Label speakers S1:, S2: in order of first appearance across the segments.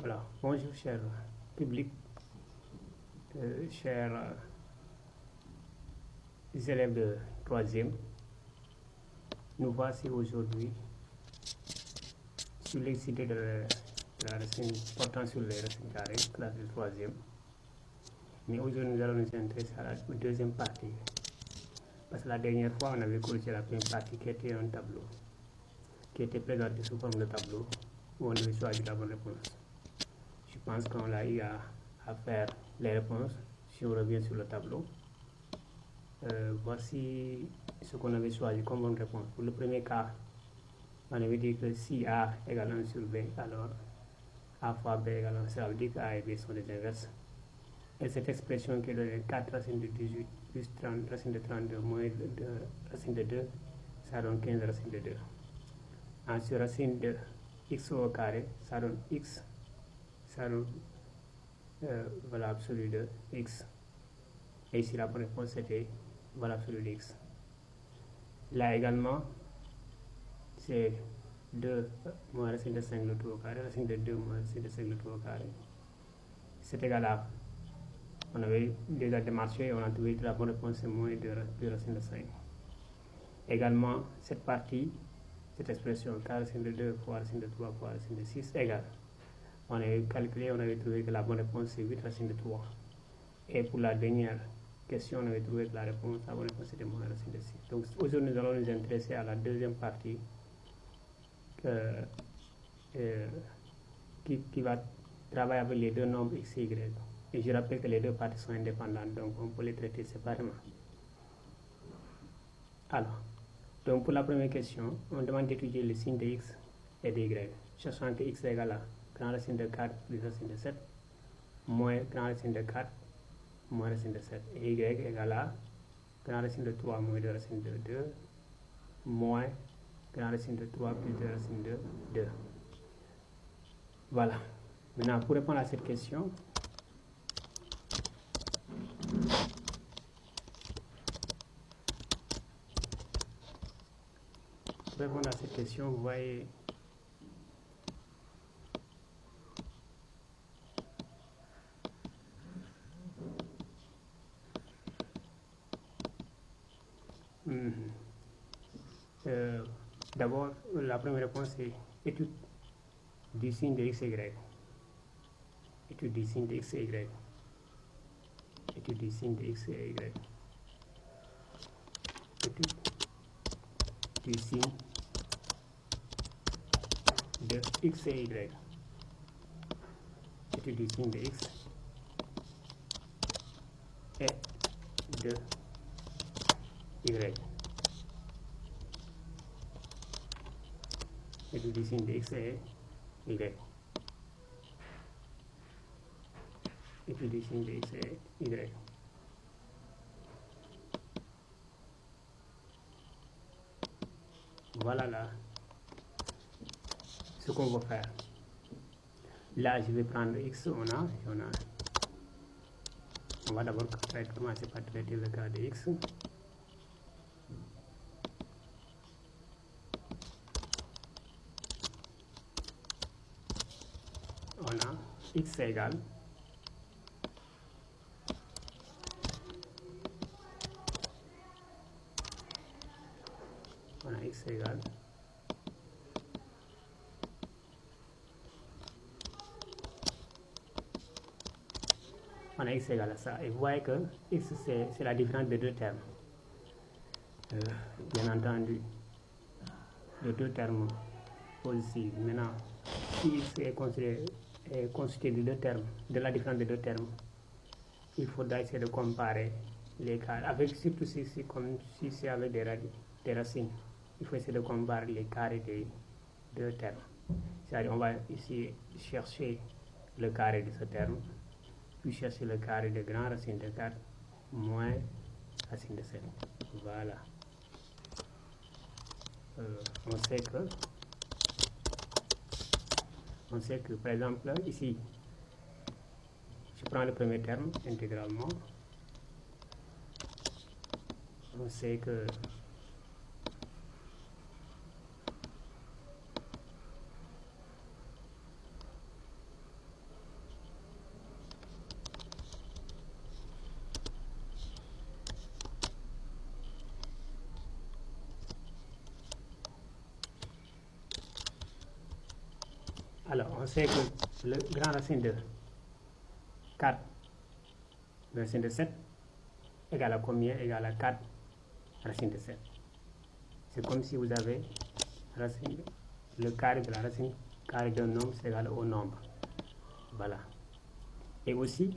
S1: Voilà. Bonjour, cher public, chers élèves de troisième. Nous voici aujourd'hui sur l'excité de la racine portant sur les racines carrées, classe de troisième. Mais aujourd'hui, nous allons nous intéresser à la deuxième partie. Parce que la dernière fois, on avait corrigé la première partie qui était un tableau, qui était présenté sous forme de tableau, où on devait choisir la bonne réponse. Je pense qu'on a eu à faire les réponses. Si on revient sur le tableau, voici ce qu'on avait choisi comme bonne réponse. Pour le premier cas, on avait dit que si A égale 1 sur B, alors A fois B égale 1, ça veut dire que A et B sont des inverses. Et cette expression qui est donnée 4 racine de 18 plus 30 racine de 32 moins 2 racine de 2, ça donne 15 racine de 2. Ensuite, racine de x au carré, ça donne x, ça donne valeur absolue de x. Et ici, la bonne réponse c'était valeur absolue de x. Là également, c'est 2 moins racine de 5 le tout au carré, racine de 2 moins racine de 5 le tout au carré. C'est égal à, on avait déjà démarché, on a trouvé que la bonne réponse c'est moins 2 plus racine de 5. Également, cette partie, cette expression 4 racine de 2 fois racine de 3 fois racine de 6 égale. On avait calculé, on avait trouvé que la bonne réponse c'est 8 racine de 3. Et pour la dernière question, on avait trouvé que la bonne réponse c'était moins racine de 6. Donc aujourd'hui, nous allons nous intéresser à la deuxième partie qui va travailler avec les deux nombres x et y. Et je rappelle que les deux parties sont indépendantes, donc on peut les traiter séparément. Alors, donc pour la première question, on demande d'étudier le signe de x et de y, sachant que x est égal à grand racine de 4 plus racine de 7, moins grand racine de 4, moins racine de 7. Et y est égal à grand racine de 3 moins 2 racine de 2, moins grand racine de 3 plus 2 racine de 2. Voilà. Maintenant, pour répondre à cette question, vous voyez d'abord, la première réponse est étude du signe de x et y. Étude du signe de x et y. Étude du signe de x et y. Étude du signe de x et y. Étude du signe de x et de y. Étude du signe de x et y. Étude du signe de x et y. Voilà là ce qu'on va faire. Là, je vais prendre x, on va d'abord commencer par traiter le cas de x. On a x égale x égale x égale à ça. Et vous voyez que x c'est la différence de deux termes. Bien entendu, de deux termes positifs. Maintenant, si x est constitué de deux termes, de la différence de deux termes, il faudra essayer de comparer les carrés. Avec, surtout si c'est avec des racines, il faut essayer de comparer les carrés des deux termes. C'est-à-dire, on va ici chercher le carré de ce terme, puis chercher le carré de grand racine de 4 moins racine de 7. Voilà. On sait que, par exemple, ici, je prends le premier terme intégralement. On sait que Alors, on sait que le grand racine de 4 racine de 7 égale à combien? Égale à 4 racine de 7. C'est comme si vous avez racine, le carré de la racine carré d'un nombre, c'est égal au nombre. Voilà. Et aussi,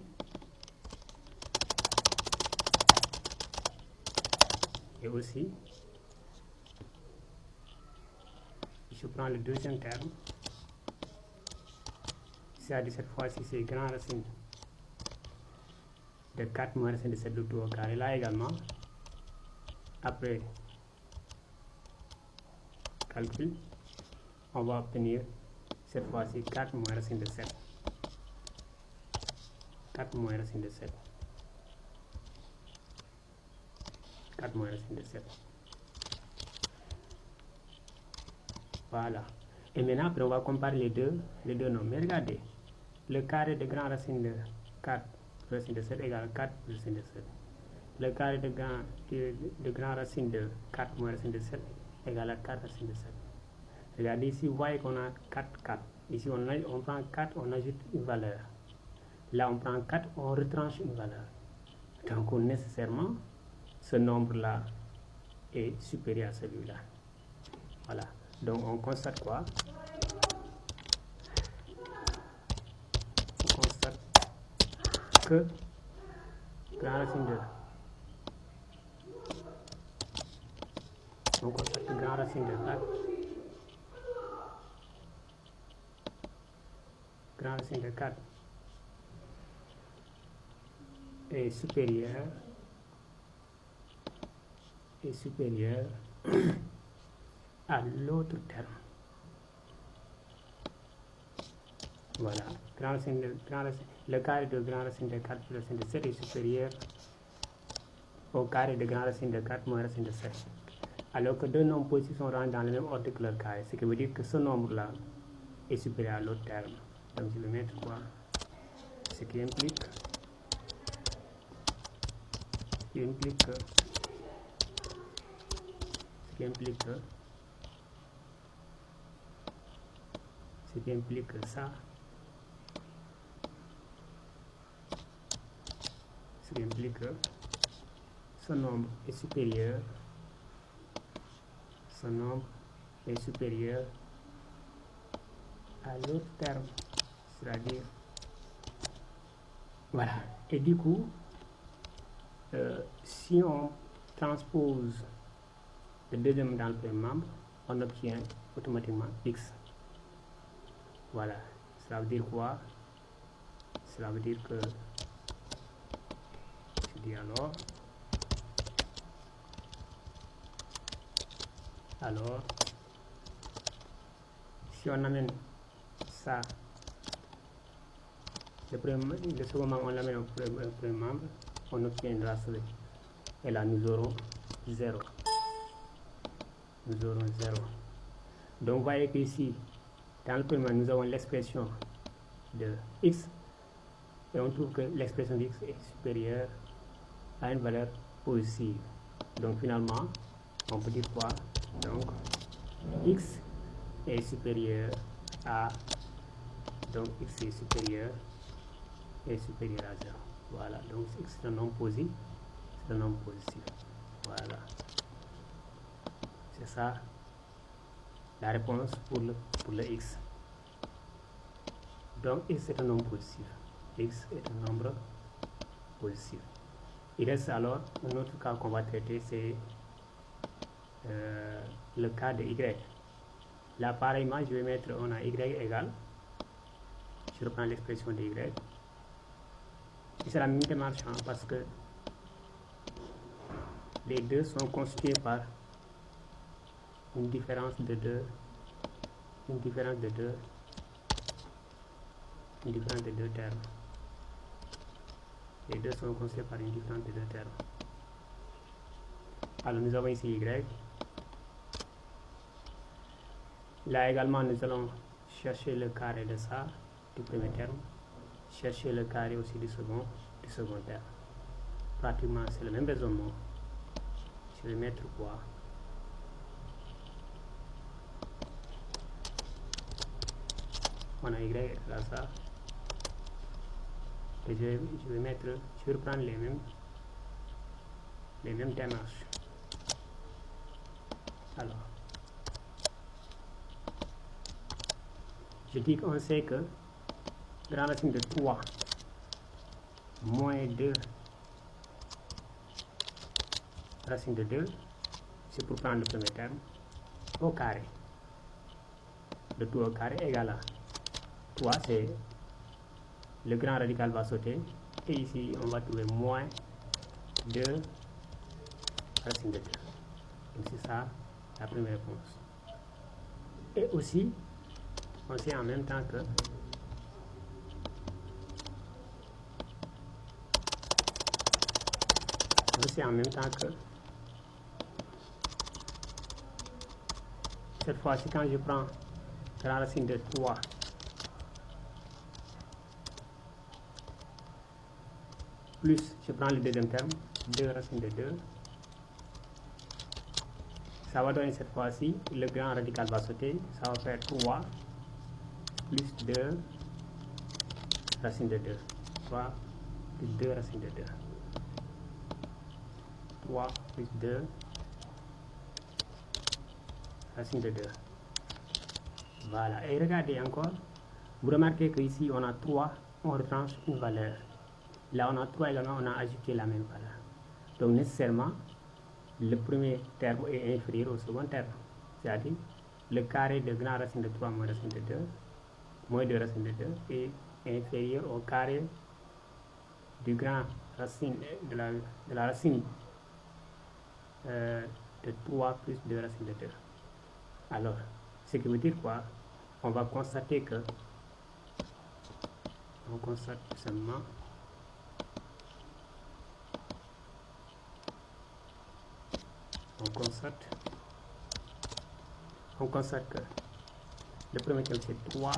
S1: je prends le deuxième terme, c'est-à-dire cette fois-ci, c'est grand racine de 4 moins racine de 7 de tout au carré. Là également, après calcul, on va obtenir cette fois-ci 4 moins racine de 7. 4 moins racine de 7. 4 moins racine de 7. Voilà. Et maintenant, après, on va comparer les deux nombres. Mais regardez, le carré de grand racine de 4 plus racine de 7 égale 4 plus racine de 7. Le carré de grand racine de 4 moins racine de 7 égale à 4 racine de 7. Regardez ici, vous voyez qu'on a 4, 4. Ici, on prend 4, on ajoute une valeur. Là, on prend 4, on retranche une valeur. Donc, nécessairement, ce nombre-là est supérieur à celui-là. Voilà. Donc, on constate quoi? On constate que grand racine de grand racine de 4 grand racine de 4 est supérieur à l'autre terme. Voilà. Le carré de grand racine de 4 plus racine de 7 est supérieur au carré de grand racine de 4 moins racine de 7. Alors que deux nombres positifs sont rangés dans le même ordre que leur carré, ce qui veut dire que ce nombre-là est supérieur à l'autre terme. Donc je vais mettre quoi? Ce qui implique ça, ce qui implique que ce nombre est supérieur à l'autre terme, c'est-à-dire voilà. Et du coup, si on transpose le deuxième dans le premier membre, on obtient automatiquement x. Voilà. Cela veut dire quoi? Cela veut dire que, je dis alors, si on amène ça, le second membre, on l'amène au premier membre, on obtient une racine. Et là, nous aurons 0. Donc, vous voyez qu'ici, dans le premier, nous avons l'expression de x, et on trouve que l'expression de x est supérieure à une valeur positive. Donc, finalement, on peut dire quoi? Donc, x est supérieur à, donc x est supérieur à 0. Voilà, donc x est un nombre positif. Voilà, c'est ça la réponse pour le x. Donc x est un nombre positif. Il reste alors un autre cas qu'on va traiter, c'est le cas de y. Là, pareillement, je vais mettre, on a y égale, je reprends l'expression de y, et c'est la même démarche, parce que les deux sont constitués par une différence de deux termes. Les deux sont constitués par une différence de deux termes. Alors nous avons ici y. Là également, nous allons chercher le carré de ça, du premier terme, chercher le carré aussi du second terme. Pratiquement, c'est le même raisonnement. Je vais mettre quoi? on a y égale à ça. Et je vais reprendre les mêmes démarches. Alors, je dis qu'on sait que grand racine de 3 moins 2 racine de 2, c'est pour prendre le premier terme, au carré. De tout au carré égale à 3, c'est le grand radical va sauter, et ici on va trouver moins 2 racine de 2. Donc c'est ça la première réponse. Et aussi, on sait en même temps que cette fois-ci, quand je prends grand racine de 3 plus, je prends le deuxième terme, 2 racine de 2, ça va donner cette fois-ci, le grand radical va sauter, ça va faire 3 plus 2 racine de 2, 3 plus 2 racine de 2, 3 plus 2 racine de 2. Voilà, et regardez encore, vous remarquez que ici on a 3, on retranche une valeur. Là on a 3 également, on a ajouté la même valeur. Donc nécessairement, le premier terme est inférieur au second terme. C'est-à-dire, le carré de grand racine de 3 moins racine de 2, moins 2 racine de 2, est inférieur au carré du grand racine de la racine de 3 plus 2 racine de 2. Alors, ce qui veut dire quoi? On va constater que, on constate tout simplement on constate que le premier terme c'est 3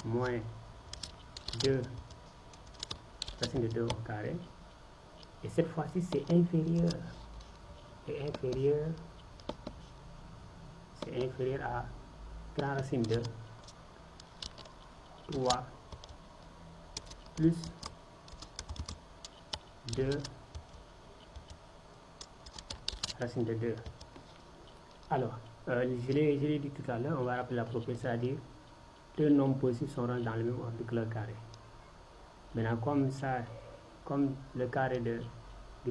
S1: moins 2 racine de 2 au carré, et cette fois-ci c'est inférieur à grand racine de 3 plus 2 racine de 2. Alors, je l'ai dit tout à l'heure, on va rappeler la propriété, c'est-à-dire deux nombres positifs sont dans le même ordre que leur carré. Maintenant, comme le carré du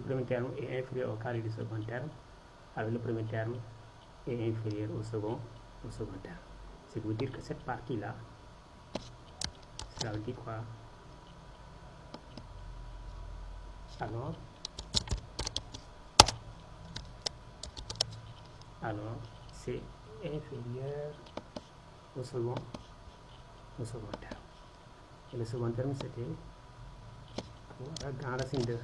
S1: premier terme est inférieur au carré du second terme, alors le premier terme est inférieur au second terme. Ce qui veut dire que cette partie-là, ça veut dire quoi? Alors c'est inférieur au second terme. Et le second terme c'était grand racine de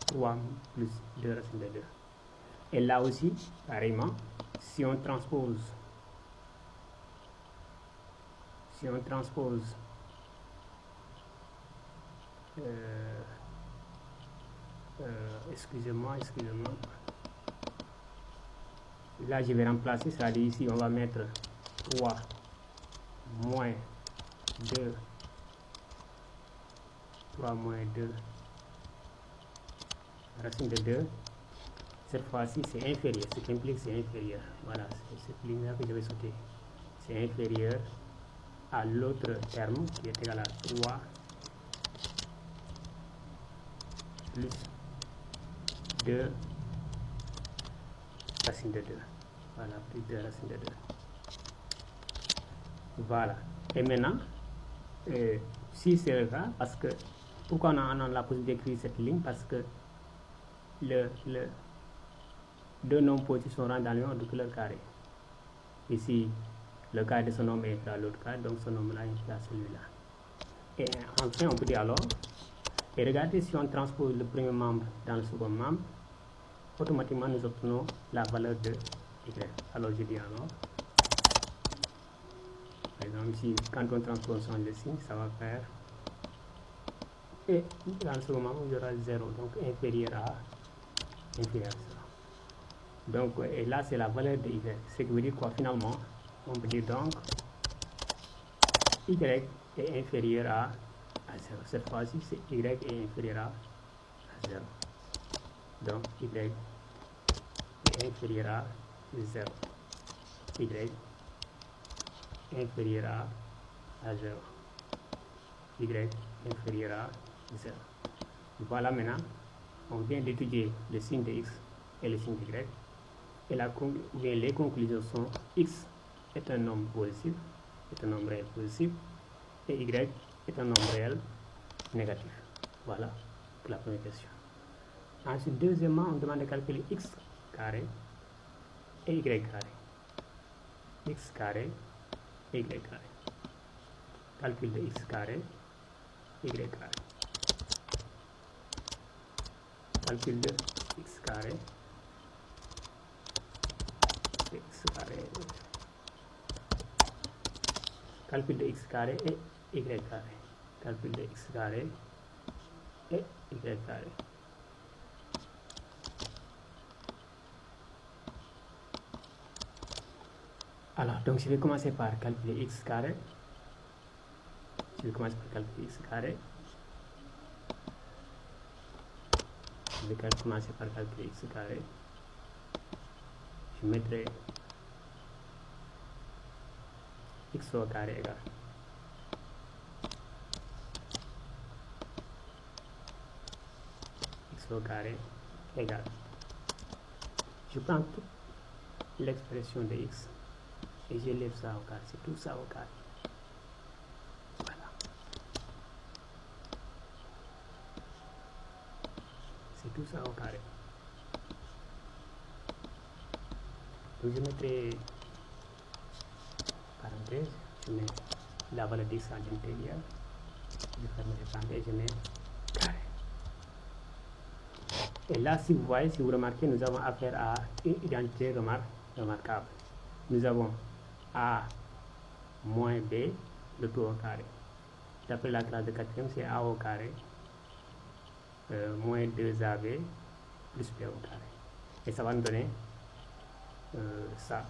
S1: 3 plus 2 racine de 2. Et là aussi, pareillement, si on transpose excusez-moi, là je vais remplacer, c'est-à-dire ici on va mettre 3 moins 2 racine de 2. Cette fois-ci c'est inférieur, ce qui implique c'est inférieur. Voilà, c'est cette ligne là que je vais sauter. C'est inférieur à l'autre terme qui est égal à 3 plus 2 racine de 2. Voilà, plus 2 racine de 2. Voilà. Et maintenant, si c'est le cas, parce que pourquoi on a la possibilité d'écrire cette ligne? Parce que deux nombres positifs sont dans le même ordre que leur carré. Ici, le carré de ce nombre est inférieur à l'autre carré, donc ce nombre-là est inférieur à celui-là. Et enfin, on peut dire alors, et regardez, si on transpose le premier membre dans le second membre, automatiquement nous obtenons la valeur de y. Alors je dis alors, par exemple ici, quand on transpose le signe, ça va faire, et dans le second membre, il y aura 0, donc inférieur à ça. Donc, et là c'est la valeur de y. Ce qui veut dire quoi finalement? On peut dire donc y est inférieur à 0. Cette fois-ci, c'est y est inférieur à 0. Donc, y est inférieur à 0. Y est inférieur à 0. Y inférieur à 0. Voilà maintenant, on vient d'étudier le signe de x et le signe de y. Et les conclusions sont x est un nombre positif, est un nombre réel positif, et y est un nombre réel négatif. Voilà pour la première question. Ensuite, deuxièmement, on demande de calculer x carré et y carré. X carré et y carré. Calcul de x carré, y carré. Calcul de x carré, calcul de x carré et y carré. Calcul de x carré et y carré. Alors, donc je vais commencer par calculer x carré. Je vais commencer par calculer x carré. Je vais commencer par calculer x carré. Je mettrai x au carré égale x au carré égale. Je prends toute l'expression de x et j'élève ça au carré. C'est tout ça au carré. Voilà. C'est tout ça au carré. Donc je mettrai parenthèse, je mets la valeur d'x à l'intérieur, je ferme les parenthèses, je mets carré. Et là, si vous voyez, si vous remarquez, nous avons affaire à une identité remarquable. Nous avons a moins b, le tout au carré. D'après la classe de quatrième, c'est a au carré moins 2ab plus b au carré. Et ça va nous donner ça.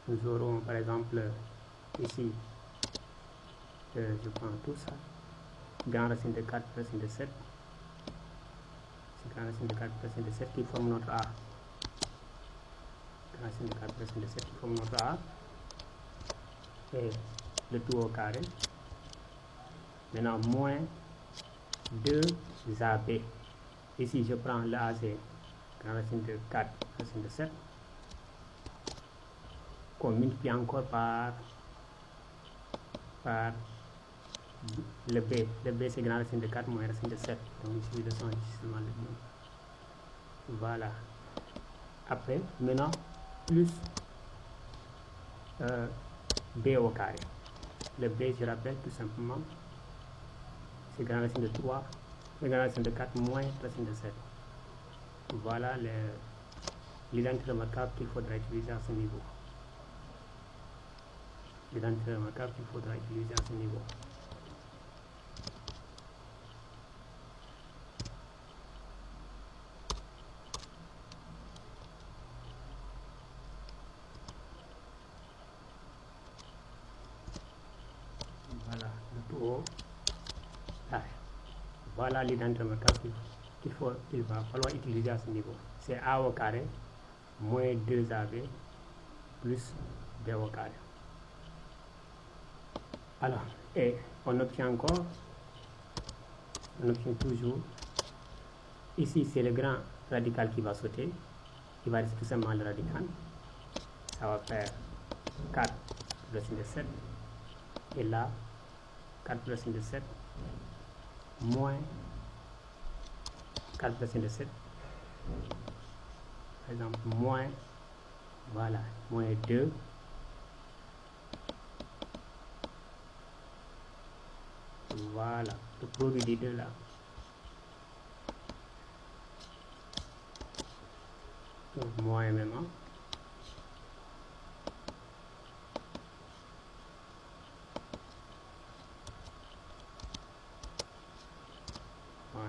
S1: Nous aurons par exemple ici, je prends tout ça, grand racine de 4 racine de 7, c'est grand racine de 4 racine de 7 qui forme notre A. Grand racine de 4 racine de 7 qui forme notre A. Et le tout au carré. Maintenant, moins 2ab. Ici, je prends le A, c'est grand racine de 4 racine de 7. Qu'on multiplie encore par le B. Le B, c'est grand racine de 4 moins racine de 7. Donc, il suffit de changer seulement le nom. Voilà. Après, maintenant, plus B au carré. Le B, je rappelle tout simplement, c'est grand racine de 3, le grand racine de 4 moins racine de 7. Voilà l'identité remarquable qu'il faudra utiliser à ce niveau. L'identité remarquable qu'il faudra utiliser à ce niveau. Voilà, le tout haut. Voilà l'identité remarquable qu'il va falloir utiliser à ce niveau. C'est a au carré moins 2ab plus b au carré. Alors, et on obtient encore, on obtient toujours, ici c'est le grand radical qui va sauter, il va rester tout simplement le radical, ça va faire 4 plus racine de 7, et là, 4 plus racine de 7, moins 4 plus racine de 7, par exemple, moins, voilà, moins 2, voilà, le produit des deux là. Donc, moins maintenant. Moins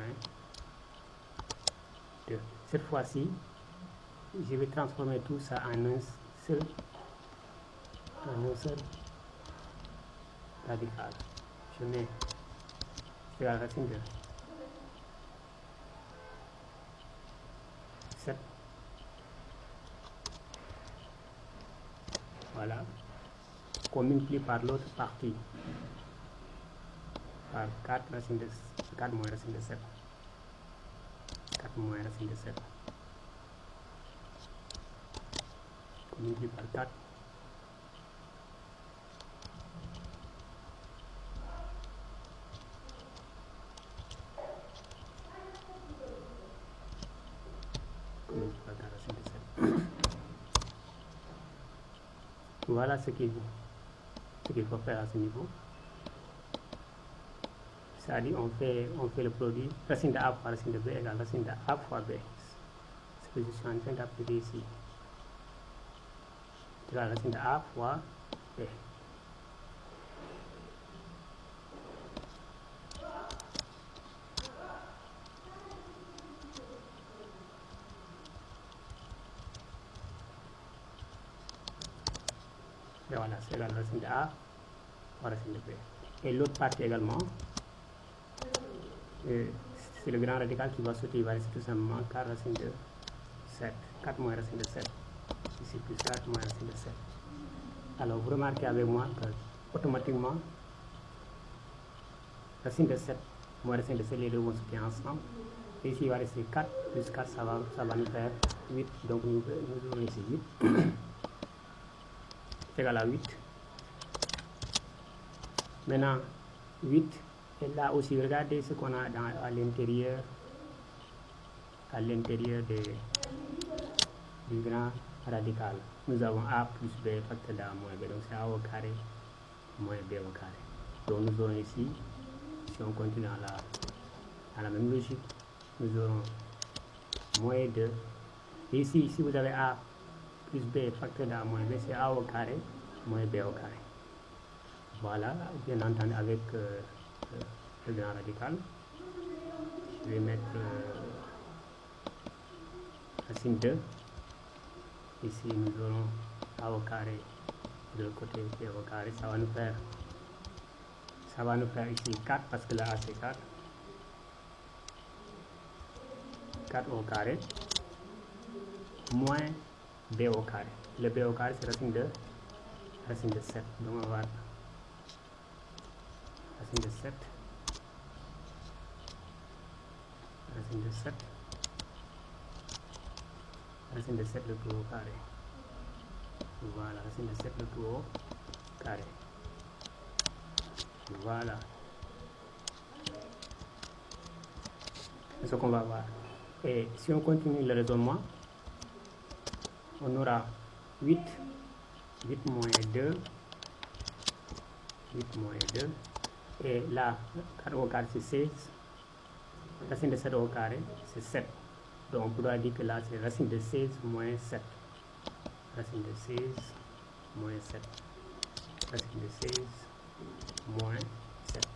S1: 2. Cette fois-ci, je vais transformer tout ça en un seul, un seul radical. Je mets c'est la racine de 7. Voilà. Qu'on multiplie par l'autre partie. Par 4 racine de 4 moins racine de 7. 4 moins racine de 7. Qu'on multiplie par 4. Voilà ce qu'il faut faire à ce niveau. C'est-à-dire on fait le produit racine de A fois racine de B égale racine de A fois B. Ce que je suis en train d'appliquer ici. C'est la racine de A fois B. Et voilà, c'est la racine de A fois racine de B. Et l'autre partie également, c'est le grand radical qui va sauter, il va rester tout simplement 4 racine de 7. 4 moins racine de 7. Ici plus 4 moins racine de 7. Alors vous remarquez avec moi que automatiquement, racine de 7 moins racine de 7, les deux vont sauter ensemble. Et ici il va rester 4 plus 4, ça va nous faire 8. Donc nous aurons ici 8. C'est égal à 8. Maintenant, 8. Et là aussi, regardez ce qu'on a à l'intérieur du grand radical. Nous avons A plus B facteur d'A moins B. Donc c'est A au carré moins B au carré. Donc nous aurons ici, si on continue dans la même logique, nous aurons moins 2. Et ici, si vous avez A plus B facteur d'A moins B, c'est A au carré moins B au carré. Voilà, bien entendu avec le grand radical. Je vais mettre racine 2. Ici nous aurons A au carré de l'autre côté B au carré. Ça va nous faire ici 4 parce que là A c'est 4. 4 au carré moins B au carré. Le B au carré c'est racine de 7. Donc on va voir racine de 7. Racine de 7. Racine de 7 le tout au carré. Voilà, racine de 7 le tout au carré. Voilà. C'est ce qu'on va voir. Et si on continue le raisonnement, on aura 8 moins 2. 8 moins 2. Et là, 4 au carré c'est 16. Racine de 7 au carré c'est 7. Donc on pourra dire que là c'est racine de 16 moins 7. Racine de 16 moins 7. Racine de 16 moins 7.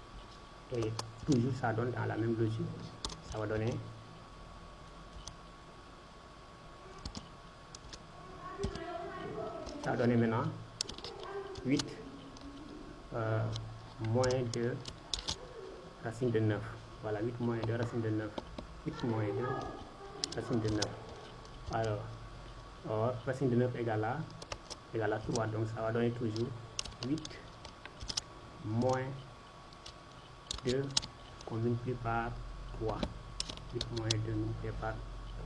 S1: Et toujours ça donne dans la même logique. Ça va donner maintenant 8 moins 2 racine de 9. Voilà, 8 moins 2 racine de 9. 8 moins 2 racine de 9. Alors, racine de 9 égale à 3. Donc ça va donner toujours 8 moins 2 qu'on multiplie par 3. 8 moins 2 multiplié par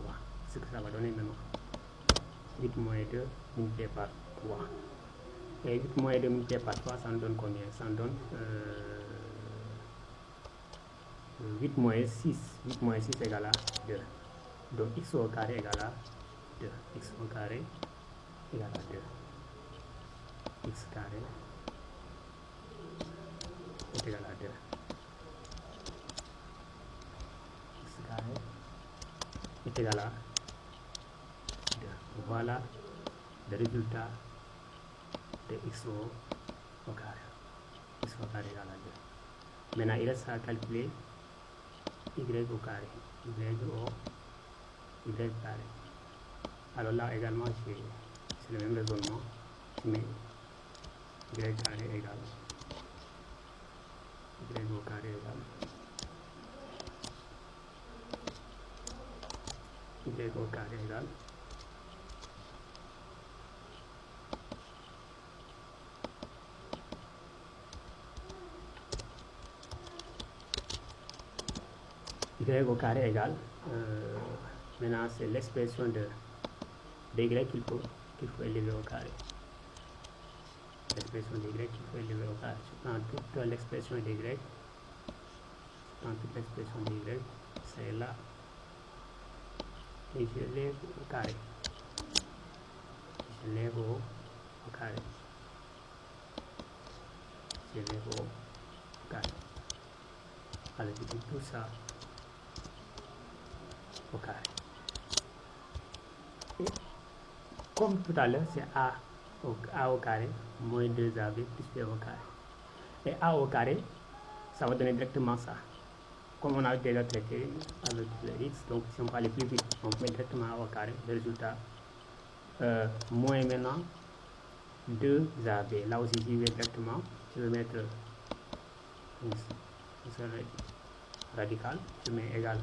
S1: 3. C'est ce que ça va donner maintenant. 8 moins 2 multiplié par 3. Et 8 moins 2 multiplié par 3, ça nous donne combien? Ça nous donne 8 moins 6. 8 moins 6 égale à 2. Donc x au carré égale à 2. X au carré égale à 2. X carré est égal à 2. X carré est égal à 2. Voilà le résultat de x au carré. X au carré égale à 2. Maintenant, il reste à calculer y au carré. Y carré. Alors là également, c'est c'est le même raisonnement. Tu mets y carré égale y au carré égale y au carré égale y au carré égale maintenant c'est l'expression de y qu'il faut élever au carré. L'expression de y qu'il faut élever au carré. Je prends toute l'expression de y, c'est là, et je lève au carré. Je lève au carré. Je lève au carré. Alors je dis tout ça au carré. Et comme tout à l'heure, c'est a au carré moins 2ab plus b au carré. Et a au carré, ça va donner directement ça. Comme on a déjà traité avec le x, donc si on va aller plus vite, on met directement a au carré. Le résultat, moins maintenant 2ab. Là aussi, j'y vais directement. Je vais mettre radical. Je mets égal.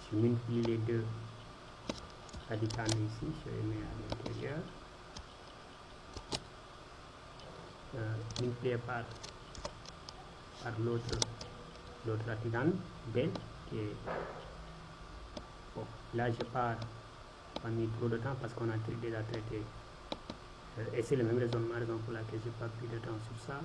S1: Je multiplie les deux radicales ici. Je les mets à l'intérieur. Multiplié par l'autre radical b qui est bon. Là je pars pas mis trop de temps parce qu'on a déjà traité et c'est le même raisonnement, raison pour laquelle je n'ai pas pris de temps sur ça.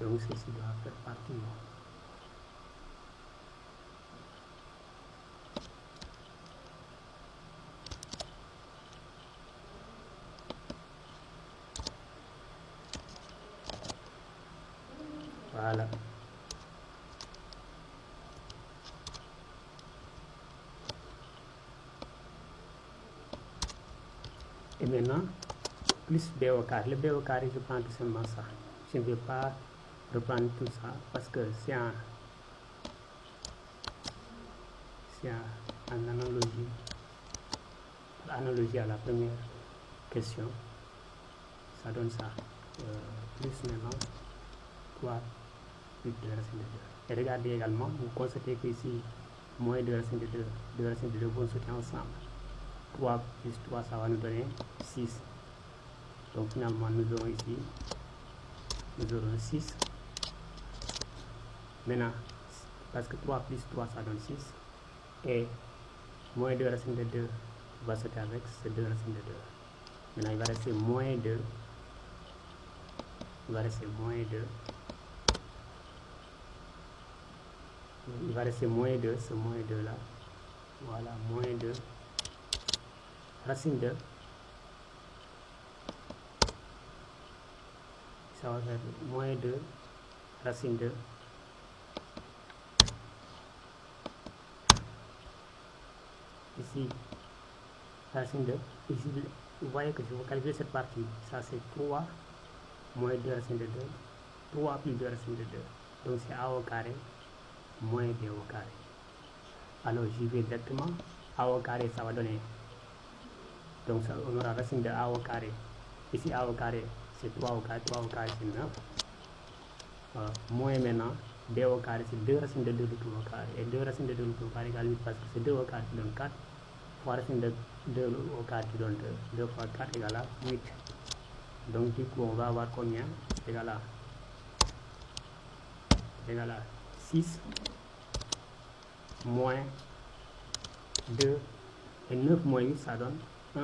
S1: Donc ceci doit faire partie. Voilà. Et maintenant, plus b au carré. Le b au carré, je prends tout simplement ça. Je ne vais pas reprendre tout ça parce que c'est en analogie à la première question. Ça donne ça. Plus maintenant 3 plus 2 racine de 2. Et regardez également, vous constatez que ici, moins 2 racine de 2, 2 racines de 2 vont sauter ensemble. 3 plus 3, ça va nous donner 6. Donc finalement, nous aurons ici, nous aurons 6. Maintenant, parce que 3 plus 3, ça donne 6. Et moins 2 racine de 2 va sauter avec ces 2 racines de 2. Maintenant, il va rester moins 2. Il va rester moins 2. Il va rester moins 2, ce moins 2 là. Voilà, moins 2. Racine 2. Ça va faire moins 2. Racine 2. Ici, racine 2. Ici, vous voyez que je vais calculer cette partie. Ça, c'est 3 moins 2 racine de 2. 3 plus 2 racine de 2. Donc, c'est a au carré moins b au carré. Alors, j'y vais directement. A au carré, ça va donner. Donc, ça, on aura racine de a au carré. Ici, a au carré, c'est 3 au carré. 3 au carré, c'est 9. Moins maintenant, b au carré, c'est 2 racines de 2 de tout au carré. Et 2 racines de 2 de tout au carré égale 8 parce que c'est 2 au carré qui donne 4. Fois racine de 2 au carré qui donne 2. 2 fois 4 égale à 8. Donc, du coup, on va avoir combien? Égal à 6 moins 2 et 9 moins 8, ça donne 1.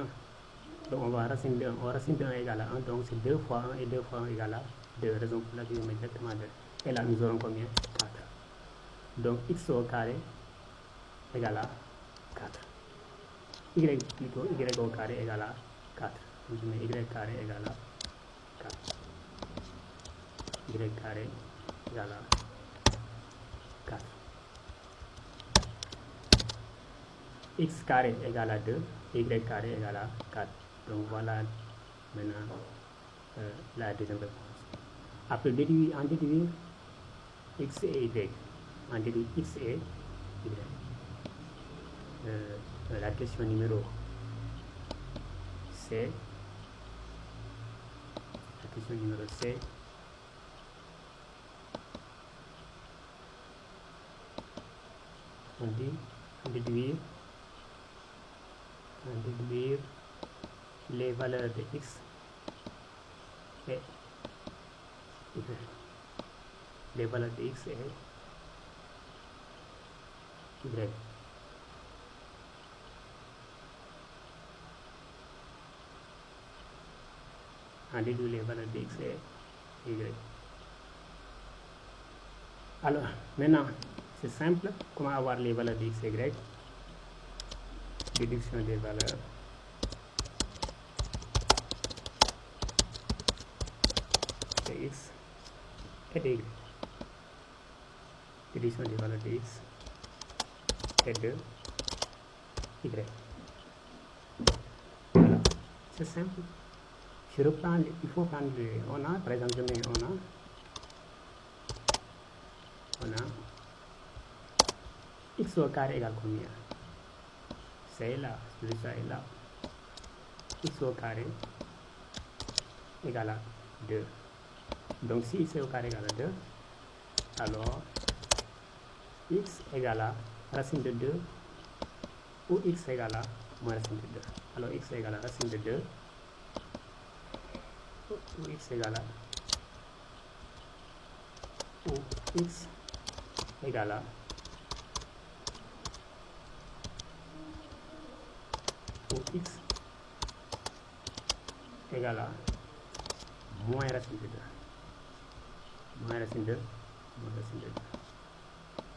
S1: Donc, on va racine de 1. Racine de 1 égale à 1. Donc, c'est 2 fois 1 et 2 fois 1 égale à 2. Raison pour laquelle on met exactement 2. Et là, nous aurons combien? 4. Donc, x au carré égale à 4. Y plutôt, y au carré égale à 4. Donc, je mets y carré égale à 4. Y carré égale à 4. x carré égale à 2, y carré égale à 4. Donc voilà maintenant la deuxième réponse. Après en déduire x et y. En déduire x et y. La question numéro C. La question numéro C. On dit déduire les valeurs de x et y. Les valeurs de x et y. On déduit les valeurs de x et y. Alors, maintenant, c'est simple. Comment avoir les valeurs de x et y? Déduction des valeurs de x et de y. Déduction des valeurs de x et de y. Voilà, c'est simple. Je reprends, il faut prendre on a, par exemple, je mets on a x au carré égale combien? C'est là, ça est là. X au carré égale à 2. Donc si x au carré égale à 2, alors x égale à racine de 2 ou x égale à moins racine de 2. Alors x égale à racine de 2 ou x égale à x égale à x égale à moins racine de 2. Moins racine de 2.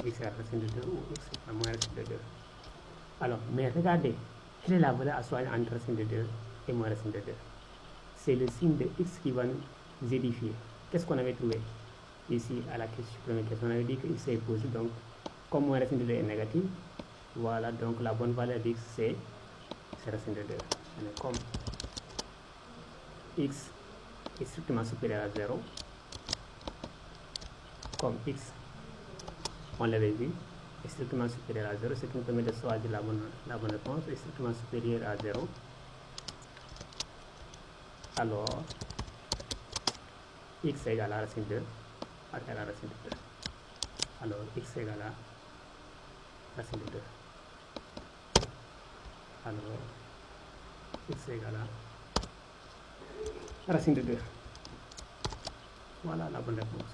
S1: X égale à racine de 2 ou x égale à moins racine de 2. Alors, mais regardez, quelle est la valeur à choisir entre racine de 2 et moins racine de 2? C'est le signe de x qui va nous édifier. Qu'est-ce qu'on avait trouvé ici à la première question? On avait dit que x est positif, donc comme moins racine de 2 est négative, voilà, donc la bonne valeur de x c'est racine de 2. Comme x est strictement supérieur à 0, comme x, on l'avait vu, est strictement supérieur à 0, ce qui nous permet de choisir la bonne réponse, est strictement supérieur à 0. Alors, x égale à racine 2, égale à racine de 2. Alors, x égale à racine de 2. Alors, x égale à racine de 2. Voilà la bonne réponse.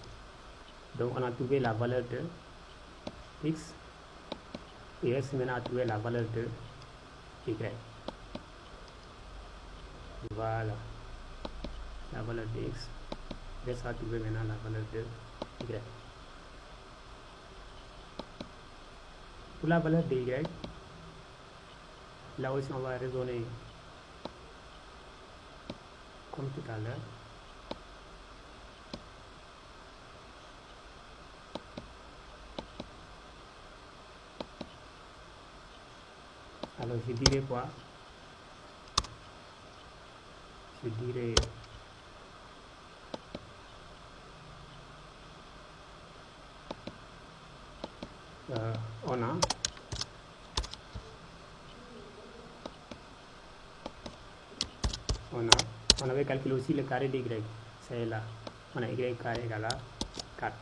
S1: Donc, on a trouvé la valeur de x. Il reste maintenant à trouver la valeur de y. Voilà. La valeur de x. Il reste à trouver maintenant la valeur de y. Pour la valeur de y, là aussi on va raisonner comme tout à l'heure. Alors je dirais quoi? Je dirais on avait calculé aussi le carré de y, c'est là. On a y carré égale à 4.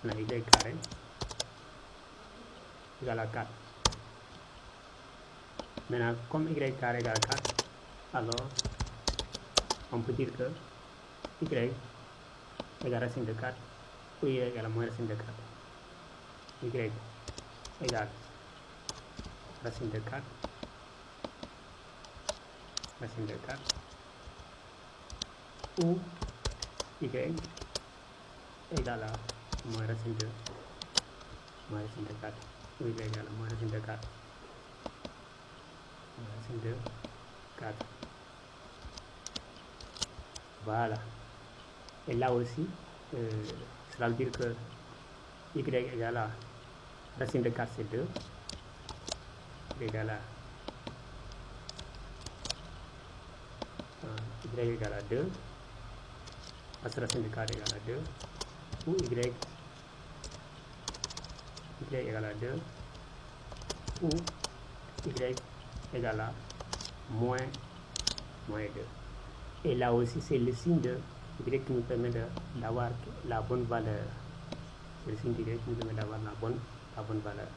S1: On a y carré égale à 4. Maintenant, comme y carré égale à 4, alors on peut dire que y égale racine de 4 ou y égale à moins racine de 4. Y égale racine de 4, racine de 4, ou y égale à moins racine de 4, ou y égale à moins racine de 4, racine de 4. Voilà. Et là aussi, cela veut dire que y égale à racine de 4 c'est 2, égale à y égale à 2, racine de 4 égale à 2, ou y égale à 2, ou y égale à moins 2. Et là aussi, c'est le signe de y qui nous permet d'avoir la bonne valeur. C'est le signe de y qui nous permet d'avoir la bonne valeur.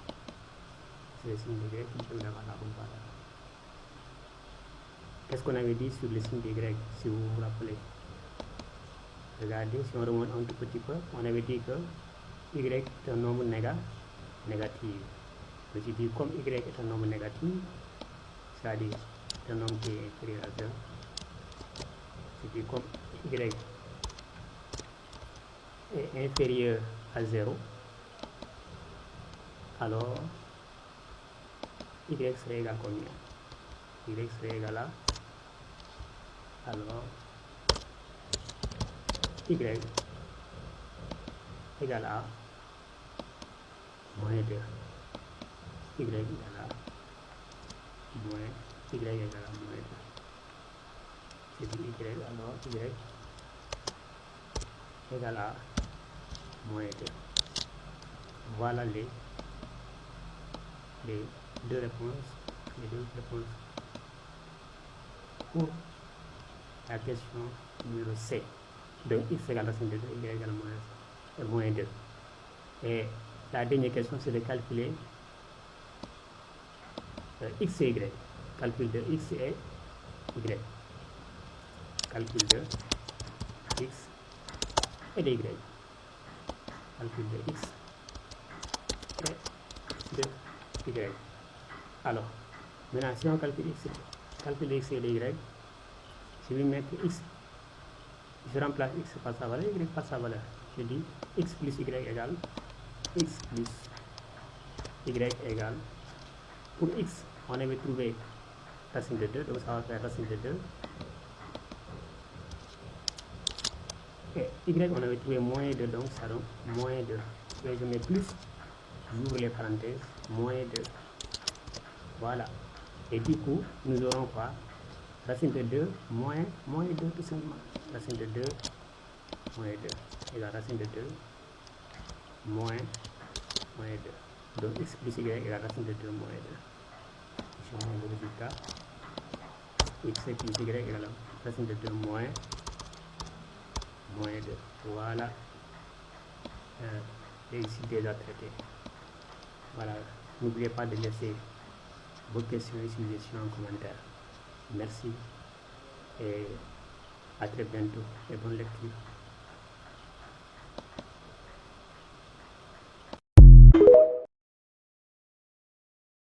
S1: C'est le signe de y qui nous permet d'avoir la bonne valeur. Qu'est-ce qu'on avait dit sur le signe de y, si vous vous rappelez? Regardez, si on remonte un tout petit peu, on avait dit que y est un nombre négatif. Je dis comme y est un nombre négatif, c'est-à-dire un nombre qui est inférieur à 2, je dis comme y est inférieur à 0, alors y serait égal à combien? Y serait égal à, alors y égale à moins 2, y égale à moins, y égale à moins 2. C'est dit y, alors y égale à moins 2. Voilà les deux réponses, pour la question numéro C. Donc x égale racine de 2, y égale à moins 2. Et la dernière question, c'est de calculer x et y. Calcul de x et y. Calcul de x et de y. Calcul de x et de y. Alors, maintenant, si on calcule de x et de y, je vais mettre x, je remplace x par sa valeur, y par sa valeur. Je dis x plus y égale x plus y égale, pour x, on avait trouvé racine de 2, donc ça va faire racine de 2. Et y, on avait trouvé moins 2, donc ça donne moins 2. Et je mets plus, j'ouvre les parenthèses, moins 2. Voilà. Et du coup, nous aurons quoi? Racine de 2 moins 2 tout simplement. Racine de 2 moins 2 égale racine de 2 moins 2. Donc x plus y égale racine de 2 moins 2. Je mets le résultat. X plus y égale racine de 2 moins 2. Voilà. Et ici déjà traité. Voilà. N'oubliez pas de laisser vos questions et suggestions en commentaire. Merci et à très bientôt et bonne lecture.